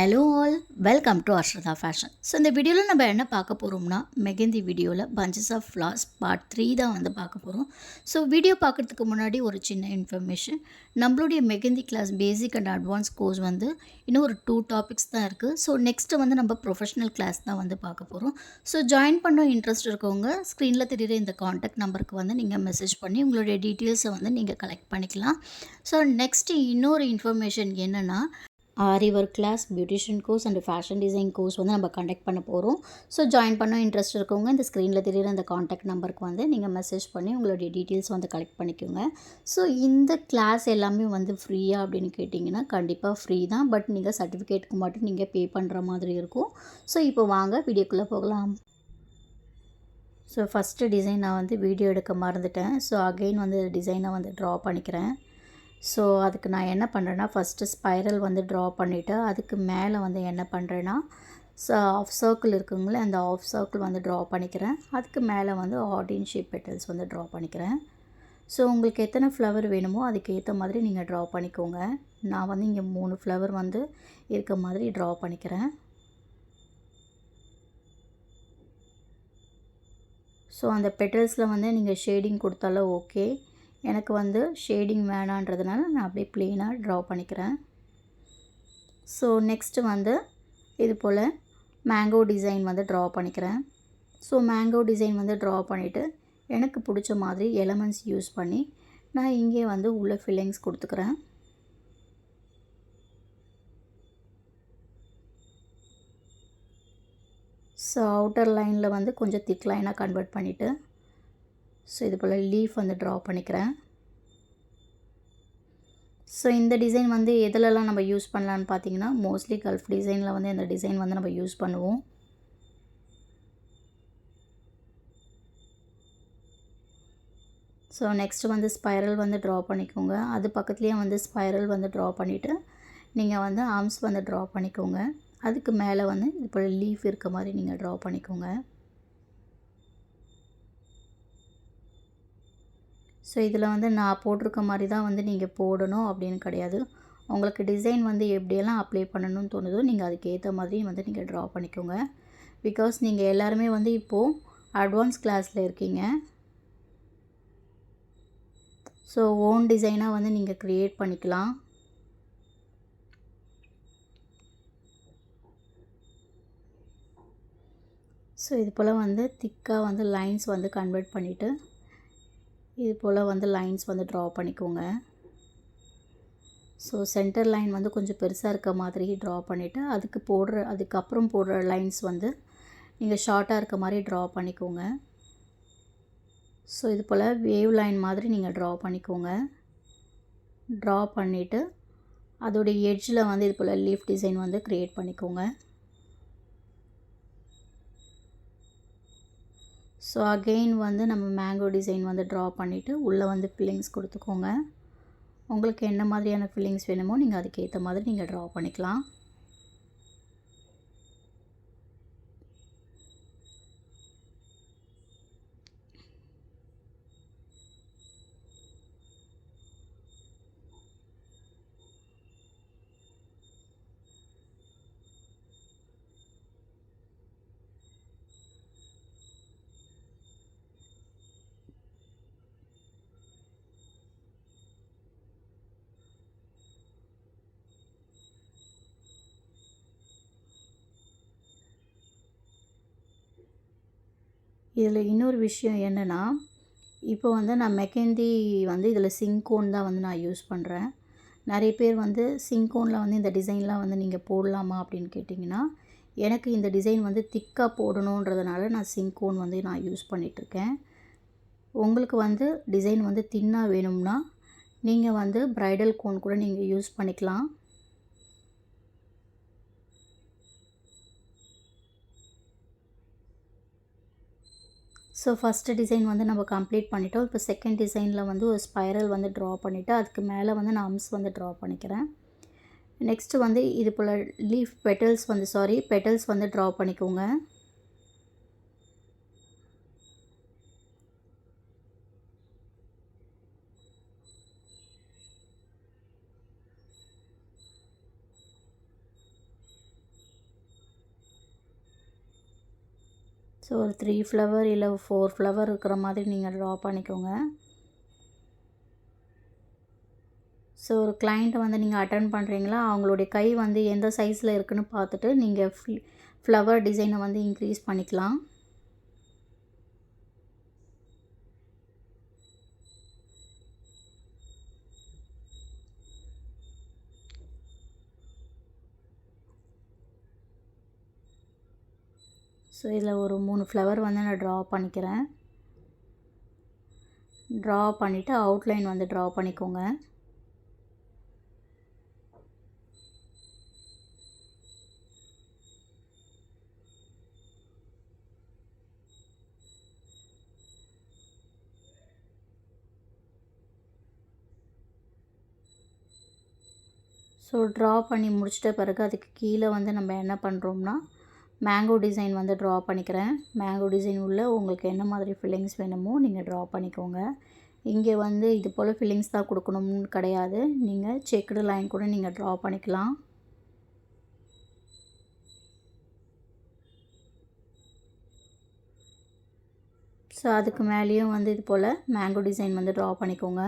Hello all, welcome to Ashrata fashion. So இந்த வீடியோவில் நம்ம என்ன பார்க்க போகிறோம்னா, மெஹந்தி வீடியோவில் பஞ்சஸ் ஆஃப் ஃப்ளார்ஸ் பார்ட் 3 தான் வந்து பார்க்க போகிறோம். ஸோ வீடியோ பார்க்குறதுக்கு முன்னாடி ஒரு சின்ன இன்ஃபர்மேஷன். நம்மளுடைய mehndi class basic and advance course வந்து இன்னும் ஒரு 2 டாபிக்ஸ் தான் இருக்குது. ஸோ நெக்ஸ்ட்டு வந்து நம்ம ப்ரொஃபஷனல் கிளாஸ் தான் வந்து பார்க்க போகிறோம். ஸோ ஜாயின் பண்ண இன்ட்ரெஸ்ட் இருக்கவங்க ஸ்க்ரீனில் தெரியுற இந்த காண்டாக்ட் நம்பருக்கு வந்து நீங்கள் மெசேஜ் பண்ணி உங்களுடைய டீட்டெயில்ஸை வந்து நீங்கள் கலெக்ட் பண்ணிக்கலாம். ஸோ நெக்ஸ்ட்டு இன்னொரு இன்ஃபர்மேஷன் என்னென்னா, aari work class, beautician course and fashion design course வந்து நம்ம கண்டக்ட் பண்ண போகிறோம். ஸோ ஜாயின் பண்ண இன்ட்ரெஸ்ட் இருக்கவங்க இந்த ஸ்க்ரீனில் தெரியுற இந்த காண்டாக்ட் நம்பருக்கு வந்து நீங்கள் மெசேஜ் பண்ணி உங்களுடைய டீட்டெயில்ஸ் வந்து கலெக்ட் பண்ணிக்கோங்க. ஸோ இந்த கிளாஸ் எல்லாமே வந்து ஃப்ரீயா அப்படின்னு கேட்டிங்கன்னா கண்டிப்பாக ஃப்ரீ தான். பட் நீங்கள் சர்டிஃபிகேட்டுக்கு மட்டும் நீங்கள் பே பண்ணுற மாதிரி இருக்கும். ஸோ இப்போ வாங்க வீடியோக்குள்ளே போகலாம். ஸோ ஃபஸ்ட்டு டிசைன் நான் வந்து வீடியோ எடுக்க மறந்துட்டேன். ஸோ அகெயின் வந்து டிசைனை வந்து ட்ரா பண்ணிக்கிறேன். ஸோ அதுக்கு நான் என்ன பண்ணுறேன்னா, ஃபஸ்ட்டு ஸ்பைரல் வந்து ட்ரா பண்ணிவிட்டு அதுக்கு மேலே வந்து என்ன பண்ணுறேன்னா, ஆஃப் சர்க்கிள் இருக்குங்களே, அந்த ஆஃப் சர்க்கிள் வந்து ட்ரா பண்ணிக்கிறேன். அதுக்கு மேலே வந்து ஆர்டின் ஷேப் பெட்டல்ஸ் வந்து ட்ரா பண்ணிக்கிறேன். ஸோ உங்களுக்கு எத்தனை ஃப்ளவர் வேணுமோ அதுக்கு ஏற்ற மாதிரி நீங்கள் ட்ரா பண்ணிக்கோங்க. நான் வந்து இங்கே 3 ஃப்ளவர் வந்து இருக்க மாதிரி ட்ரா பண்ணிக்கிறேன். ஸோ அந்த பெட்டல்ஸில் வந்து நீங்கள் ஷேடிங் கொடுத்தாலும் ஓகே. எனக்கு வந்து ஷேடிங் வேணான்றதுனால நான் அப்படியே ப்ளெயினாக ட்ரா பண்ணிக்கிறேன். ஸோ நெக்ஸ்ட்டு வந்து இது போல் மேங்கோ டிசைன் வந்து ட்ரா பண்ணிக்கிறேன். ஸோ மேங்கோ டிசைன் வந்து ட்ரா பண்ணிவிட்டு எனக்கு பிடிச்ச மாதிரி எலமெண்ட்ஸ் யூஸ் பண்ணி நான் இங்கே வந்து உள்ள ஃபில்லிங்ஸ் கொடுத்துக்கிறேன். ஸோ அவுட்டர் லைனில் வந்து கொஞ்சம் திக் லைனாக கன்வெர்ட் பண்ணிவிட்டு ஸோ இது போல் லீஃப் வந்து ட்ரா பண்ணிக்கிறேன். ஸோ இந்த டிசைன் வந்து எதுலலாம் நம்ம யூஸ் பண்ணலான்னு பார்த்தீங்கன்னா, மோஸ்ட்லி கல்ஃப் டிசைனில் வந்து இந்த டிசைன் வந்து நம்ம யூஸ் பண்ணுவோம். ஸோ நெக்ஸ்ட்டு வந்து ஸ்பைரல் வந்து ட்ரா பண்ணிக்கோங்க. அது பக்கத்துலேயே வந்து ஸ்பைரல் வந்து ட்ரா பண்ணிவிட்டு நீங்கள் வந்து ஆர்ம்ஸ் வந்து ட்ரா பண்ணிக்கோங்க. அதுக்கு மேலே வந்து இது போல் லீஃப் இருக்க மாதிரி நீங்கள் ட்ரா பண்ணிக்கோங்க. ஸோ இதில் வந்து நான் போட்டிருக்க மாதிரி தான் வந்து நீங்கள் போடணும் அப்படின்னு கிடையாது. உங்களுக்கு டிசைன் வந்து எப்படியெல்லாம் அப்ளை பண்ணணும்னு தோணுதோ நீங்கள் அதுக்கு ஏற்ற மாதிரி வந்து நீங்கள் ட்ரா பண்ணிக்கோங்க. பிகாஸ் நீங்கள் எல்லாருமே வந்து இப்போது அட்வான்ஸ் கிளாஸில் இருக்கீங்க. ஸோ ஓன் டிசைனாக வந்து நீங்கள் க்ரியேட் பண்ணிக்கலாம். ஸோ இது போல் வந்து திக்காக வந்து லைன்ஸ் வந்து கன்வெர்ட் பண்ணிவிட்டு இது போல் வந்து லைன்ஸ் வந்து ட்ரா பண்ணிக்கோங்க. ஸோ சென்டர் லைன் வந்து கொஞ்சம் பெருசாக இருக்க மாதிரி ட்ரா பண்ணிவிட்டு அதுக்கப்புறம் போடுற லைன்ஸ் வந்து நீங்கள் ஷார்ட்டாக இருக்க மாதிரி ட்ரா பண்ணிக்கோங்க. ஸோ இது போல் வேவ் லைன் மாதிரி நீங்கள் ட்ரா பண்ணிக்கோங்க. ட்ரா பண்ணிவிட்டு அதோடைய எட்ஜில் வந்து இது போல் லீஃப் டிசைன் வந்து க்ரியேட் பண்ணிக்கோங்க. ஸோ அகெயின் வந்து நம்ம மேங்கோ டிசைன் வந்து ட்ரா பண்ணிவிட்டு உள்ளே வந்து ஃபில்லிங்ஸ் கொடுத்துக்கோங்க. உங்களுக்கு என்ன மாதிரியான ஃபில்லிங்ஸ் வேணுமோ நீங்கள் அதுக்கேற்ற மாதிரி நீங்கள் ட்ரா பண்ணிக்கலாம். இதில் இன்னொரு விஷயம் என்னென்னா, இப்போ வந்து நான் மெஹந்தி வந்து இதில் சிங்கோன் தான் வந்து நான் யூஸ் பண்ணுறேன். நிறைய பேர் வந்து சிங்கோனில் வந்து இந்த டிசைன்லாம் வந்து நீங்கள் போடலாமா அப்படின்னு கேட்டிங்கன்னா, எனக்கு இந்த டிசைன் வந்து திக்காக போடணுன்றதுனால நான் சிங்கோன் வந்து நான் யூஸ் பண்ணிகிட்ருக்கேன். உங்களுக்கு வந்து டிசைன் வந்து தின்னாக வேணும்னா நீங்கள் வந்து ப்ரைடல் கோன் கூட நீங்கள் யூஸ் பண்ணிக்கலாம். ஸோ ஃபஸ்ட்டு டிசைன் வந்து நம்ம கம்ப்ளீட் பண்ணிட்டோம். இப்போ செகண்ட் டிசைனில் வந்து ஒரு ஸ்பைரல் வந்து ட்ரா பண்ணிவிட்டு அதுக்கு மேலே வந்து நான் ஆர்ம்ஸ் வந்து ட்ரா பண்ணிக்கிறேன். நெக்ஸ்ட்டு வந்து இது போல் லீஃப் பெட்டல்ஸ் வந்து ட்ரா பண்ணிக்கோங்க. ஸோ ஒரு 3 ஃப்ளவர் இல்லை 4 ஃப்ளவர் இருக்கிற மாதிரி நீங்கள் ட்ரா பண்ணிக்கோங்க. ஸோ ஒரு கிளைண்ட்டை வந்து நீங்கள் அட்டெண்ட் பண்ணுறீங்களா, அவங்களுடைய கை வந்து எந்த சைஸில் இருக்குதுன்னு பார்த்துட்டு நீங்கள் ஃப்ளவர் டிசைனை வந்து இன்க்ரீஸ் பண்ணிக்கலாம். ஸோ இதில் ஒரு 3 ஃப்ளவர் வந்து நான் ட்ரா பண்ணிக்கிறேன். ட்ரா பண்ணிவிட்டு அவுட்லைன் வந்து ட்ரா பண்ணிக்கோங்க. ஸோ ட்ரா பண்ணி முடிச்சிட்ட பிறகு அதுக்கு கீழே வந்து நம்ம என்ன பண்ணுறோம்னா மேங்கோ டிசைன் வந்து ட்ரா பண்ணிக்கிறேன். மேங்கோ டிசைன் உள்ள உங்களுக்கு என்ன மாதிரி ஃபில்லிங்ஸ் வேணுமோ நீங்கள் ட்ரா பண்ணிக்கோங்க. இங்கே வந்து இது போல் ஃபில்லிங்ஸ் தான் கொடுக்கணும்னு கிடையாது, நீங்கள் செக்குடு லைன் கூட நீங்கள் ட்ரா பண்ணிக்கலாம். ஸோ அதுக்கு மேலேயும் வந்து இது போல் மேங்கோ டிசைன் வந்து ட்ரா பண்ணிக்கோங்க.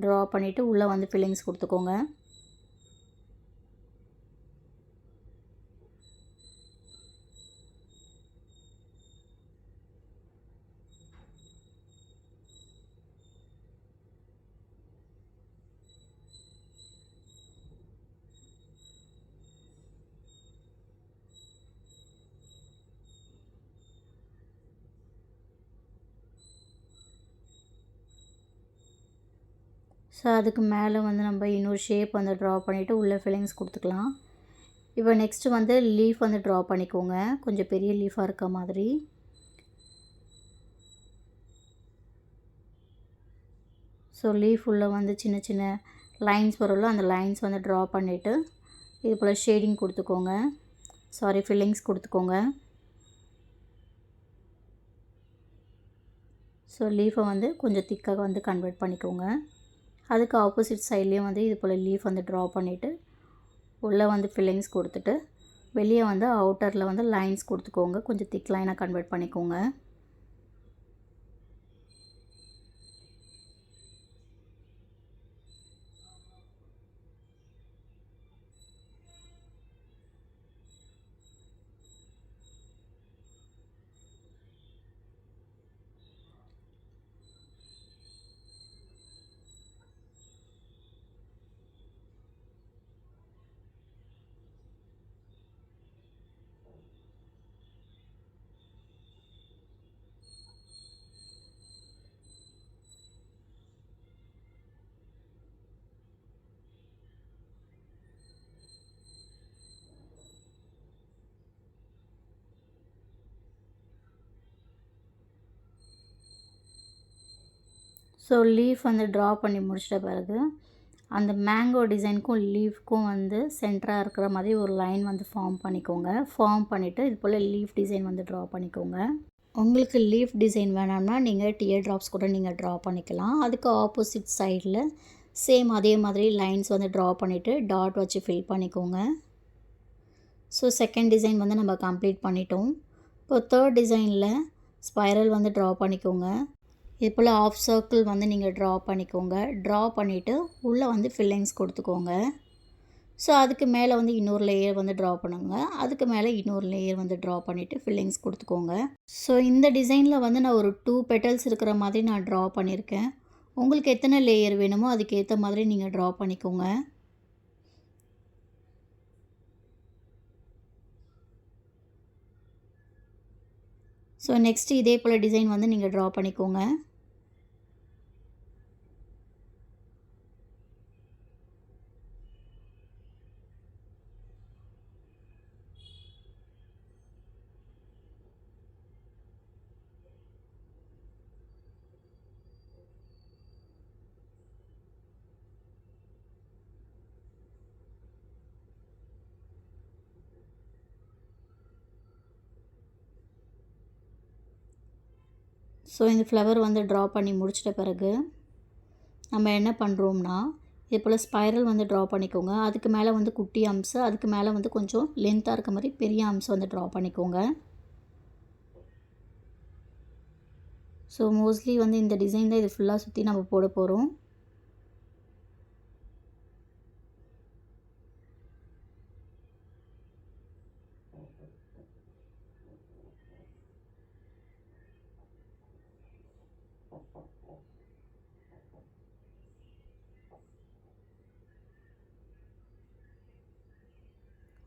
ட்ரா பண்ணிவிட்டு உள்ளே வந்து ஃபில்லிங்ஸ் கொடுத்துக்கோங்க. ஸோ அதுக்கு மேலே வந்து நம்ம இன்னொரு ஷேப் வந்து ட்ரா பண்ணிவிட்டு உள்ளே ஃபில்லிங்ஸ் கொடுத்துக்கலாம். இப்போ நெக்ஸ்ட்டு வந்து லீஃப் வந்து ட்ரா பண்ணிக்கோங்க, கொஞ்சம் பெரிய லீஃபாக இருக்க மாதிரி. ஸோ லீஃப் உள்ளே வந்து சின்ன சின்ன லைன்ஸ் வரும்ல, அந்த லைன்ஸ் வந்து ட்ரா பண்ணிவிட்டு இது போல் ஷேடிங் கொடுத்துக்கோங்க, ஃபில்லிங்ஸ் கொடுத்துக்கோங்க. ஸோ லீஃபை வந்து கொஞ்சம் திக்காக வந்து கன்வெர்ட் பண்ணிக்கோங்க. அதுக்கு ஆப்போசிட் சைட்லேயும் வந்து இது போல் லீஃப் வந்து ட்ரா பண்ணிவிட்டு உள்ளே வந்து ஃபில்லிங்ஸ் கொடுத்துட்டு வெளியே வந்து அவுட்டரில் வந்து லைன்ஸ் கொடுத்துக்கோங்க, கொஞ்சம் திக் லைனாக கன்வெர்ட் பண்ணிக்கோங்க. ஸோ லீஃப் வந்து ட்ரா பண்ணி முடிச்சிட்ட பிறகு அந்த மேங்கோ டிசைனுக்கும் லீஃப்க்கும் வந்து சென்டராக இருக்கிற மாதிரி ஒரு லைன் வந்து ஃபார்ம் பண்ணிக்கோங்க. ஃபார்ம் பண்ணிவிட்டு இது போல் லீஃப் டிசைன் வந்து ட்ரா பண்ணிக்கோங்க. உங்களுக்கு லீஃப் டிசைன் வேணாம்னா நீங்கள் டியர் ட்ராப்ஸ் கூட நீங்கள் ட்ரா பண்ணிக்கலாம். அதுக்கு ஆப்போசிட் சைடில் சேம் அதே மாதிரி லைன்ஸ் வந்து ட்ரா பண்ணிவிட்டு டாட் வச்சு ஃபில் பண்ணிக்கோங்க. ஸோ செகண்ட் டிசைன் வந்து நம்ம கம்ப்ளீட் பண்ணிட்டோம். இப்போ தேர்ட் டிசைனில் ஸ்பைரல் வந்து ட்ரா பண்ணிக்கோங்க. இது போல் ஆஃப் சர்க்கிள் வந்து நீங்கள் ட்ரா பண்ணிக்கோங்க. ட்ரா பண்ணிவிட்டு உள்ளே வந்து ஃபில்லிங்ஸ் கொடுத்துக்கோங்க. ஸோ அதுக்கு மேலே வந்து இன்னொரு லேயர் வந்து ட்ரா பண்ணுங்க. அதுக்கு மேலே இன்னொரு லேயர் வந்து ட்ரா பண்ணிவிட்டு ஃபில்லிங்ஸ் கொடுத்துக்கோங்க. ஸோ இந்த டிசைனில் வந்து நான் ஒரு 2 பெட்டல்ஸ் இருக்கிற மாதிரி நான் ட்ரா பண்ணியிருக்கேன். உங்களுக்கு எத்தனை லேயர் வேணுமோ அதுக்கேற்ற மாதிரி நீங்கள் ட்ரா பண்ணிக்கோங்க. ஸோ நெக்ஸ்ட்டு இதே போல் டிசைன் வந்து நீங்கள் ட்ரா பண்ணிக்கோங்க. ஸோ இந்த ஃப்ளவர் வந்து ட்ரா பண்ணி முடிச்சிட்ட பிறகு நம்ம என்ன பண்ணுறோம்னா இது போல் ஸ்பைரல் வந்து ட்ரா பண்ணிக்கோங்க. அதுக்கு மேலே வந்து குட்டி ஆர்ம்ஸு, அதுக்கு மேலே வந்து கொஞ்சம் லென்த்தாக இருக்க மாதிரி பெரிய ஆர்ம்ஸ் வந்து ட்ரா பண்ணிக்கோங்க. ஸோ மோஸ்ட்லி வந்து இந்த டிசைன் தான் இது ஃபுல்லாக சுற்றி நம்ம போட போகிறோம்.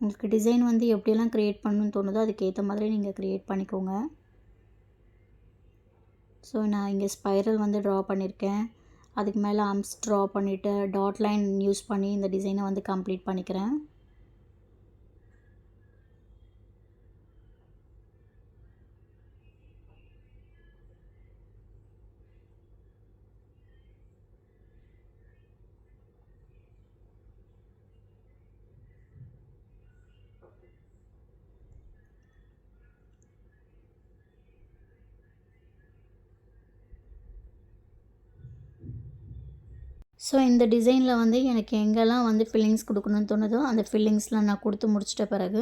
உங்களுக்கு டிசைன் வந்து எப்படியெல்லாம் க்ரியேட் பண்ணணும்னு தோணுதோ அதுக்கேற்ற மாதிரி நீங்கள் க்ரியேட் பண்ணிக்கோங்க. ஸோ நான் இங்கே ஸ்பைரல் வந்து ட்ரா பண்ணியிருக்கேன். அதுக்கு மேலே ஆர்ம்ஸ் ட்ரா பண்ணிவிட்டு டாட் லைன் யூஸ் பண்ணி இந்த டிசைனை வந்து கம்ப்ளீட் பண்ணிக்கிறேன். ஸோ இந்த டிசைனில் வந்து எனக்கு எங்கெல்லாம் வந்து ஃபில்லிங்ஸ் கொடுக்கணும்னு தோணுதோ அந்த ஃபில்லிங்ஸ்லாம் நான் கொடுத்து முடிச்சிட்ட பிறகு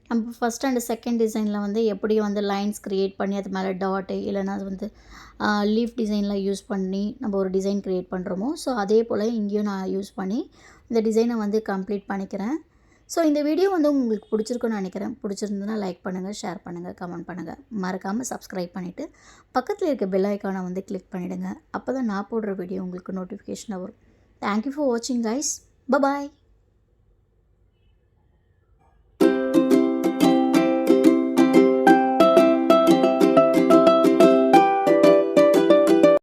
நம்ம ஃபஸ்ட் அண்ட் செகண்ட் டிசைனில் வந்து எப்படி வந்து லைன்ஸ் க்ரியேட் பண்ணி அது மேலே டாட்டு இல்லைனா அது வந்து லீஃப் டிசைனில் யூஸ் பண்ணி நம்ம ஒரு டிசைன் க்ரியேட் பண்ணுறோமோ ஸோ அதே போல் இங்கேயும் நான் யூஸ் பண்ணி இந்த டிசைனை வந்து கம்ப்ளீட் பண்ணிக்கிறேன். ஸோ இந்த வீடியோ வந்து உங்களுக்கு பிடிச்சிருக்குன்னு நினைக்கிறேன். பிடிச்சிருந்ததுன்னா லைக் பண்ணுங்கள், ஷேர் பண்ணுங்கள், கமெண்ட் பண்ணுங்கள். மறக்காமல் சப்ஸ்கிரைப் பண்ணிவிட்டு பக்கத்தில் இருக்க பெல் ஐக்கானை வந்து கிளிக் பண்ணிவிடுங்க. அப்போ தான் நான் போடுற வீடியோ உங்களுக்கு நோட்டிஃபிகேஷனாக வரும். Thank you for watching guys. Bye bye.